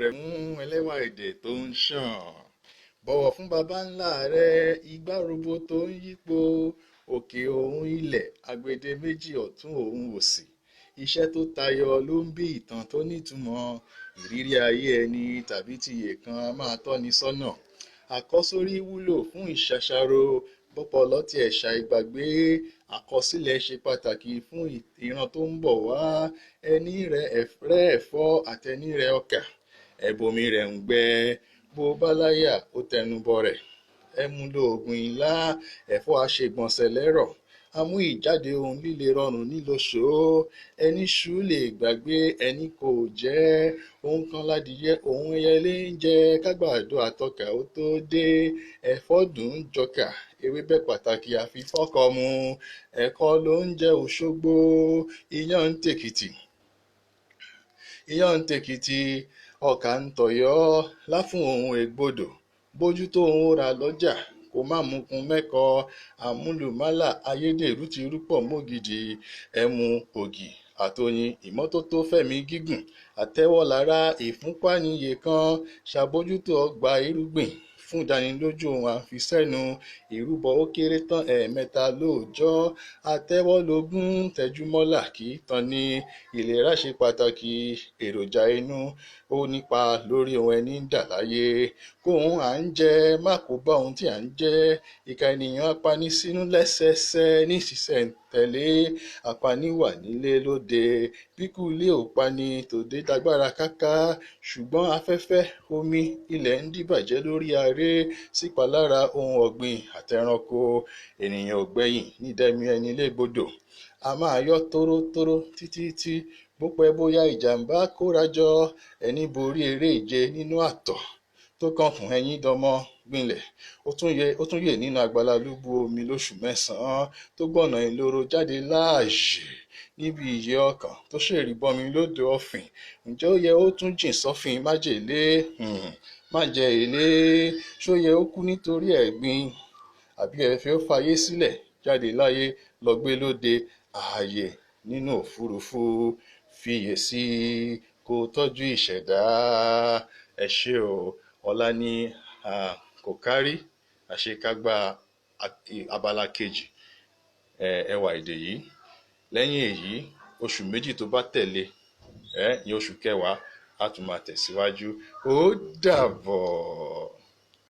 rẹ̀ mú ẹlẹ́wà èdè tó ń ṣàn. Bọ̀wọ̀ fún baba ńlá rẹ, igbá robo tó ń yípo, òkè òun ilẹ̀, agbede méjì ọ̀tún òun òsì. Iṣẹ́ tó tayọ ló ń bí ìtàn tó nítumọ̀. Ìrírí ayé ẹni tàbí tiyè kan a máa tọ́ni sọ́nà. Àkọ́sórí wúlò fún ìṣàṣàrò, bọ́pọlọ ti ẹ̀ṣà ìgbàgbé. Àkọsílẹ̀ ṣe pàtàkì fún ìran tó ń bọ̀ wá. Ẹni rẹ̀ ẹ̀fọ́ àtẹni rẹ̀ ọkà. Ẹ̀bùnmi rẹ̀ ń gbẹ, bó bá láyà ó tẹnubọ rẹ̀. Ẹmu lóògùn ìlà, ẹ̀fọ́ aṣègbọ̀nsẹ̀ lẹ́rọ̀. Amú ìjáde ohun líle rọrùn nílòṣó. Ẹni ṣú lè gbàgbé, ẹni kò jẹ́. Ohun kan ládìyẹ, ohun ẹyẹlé ń jẹ. Kágbàdo àtọkà ó tó dé. Ẹ̀fọ́ dùn jọkà, ewébẹ̀ pàtàkì àfi fọ́kọ mu. Ẹ̀kọ ló ń jẹ Òṣogbo. Iyán ń tèkìtì, ọkà ń tọ̀yọ́. Láfún ohun ègbodò, bójú tó ohun rà lọ́jà. Kò má mukun mẹ́kọ, àmúlùmálà ayédèrú ti rúpọ̀ mọ́gìdì. Ẹmu, ògì àtoyin, ìmọ́tótó fẹ̀mí gígùn. Àtẹ́wọ́lára ìfúnpá níye kan. Ṣàbójútó ọgbà irúgbìn fún ìdánilójú ohun àfisẹ́nu. Ìrúbọ ó kéré tán ẹ̀ẹ̀mẹta lóòjọ́. Àtẹ́wọ́lógún tẹjúmọ́là kì í tan ni. Ìlera ṣe pàtàkì, èròjà inú ó nípa lórí ohun ẹni ń dà láyé. Kóhun à ń jẹ má kó bá ohun tí à ń jẹ. Ìkà ènìyàn apani sínú lẹ́sẹẹsẹ ní ìṣiṣẹ́ntẹ̀lé. Apani wà nílé lóde, bíkú ilé ò pani tòde tagbára káká. Ṣùgbọ́n afẹ́fẹ́, omi, ilẹ̀ ń dìbàjẹ́ lórí aré. Sípalára ohun ọ̀gbìn àtẹranko. Ènìyàn ò gbẹ̀yìn ní dẹmi ẹni légbodò. A máa yọ́ tórótóró títí bó pẹ́ bóyá ìjàmbá kórajọ. Ẹni borí eré ìje nínú àtọ̀ tó kàn fún ẹyin dọmọ gbinlẹ̀. Ó tún yè nínú àgbàlá lúbú omi lóṣù mẹ́sàn-án. Tó gbọ̀nà ìloro jáde láàyè níbi ìyẹ́ ọkàn tó ṣèrí bọmi lódò ọ̀fìn. Ǹjẹ́ ó yẹ ó tún jìn sọ́fìn májèlé? Má jẹ èlé. Ṣó yẹ ó kú nítorí ẹ̀gbin? Àbí ẹ̀fẹ́ ó fayé sílẹ̀ jáde láyé lọ gbé lóde ààyè nínú òfurufú? Fiyè sí kó tọ́jú ìṣẹ̀dá. Ẹ ṣé o. Ọ̀la ni kò kárí àṣekágbá abala kejì ẹwà èdè yìí. Lẹ́yìn èyí, oṣù méjì tó bá tẹ̀lé ní oṣù kẹwàá a tún máa tẹ̀síwájú. Ó dàbọ̀.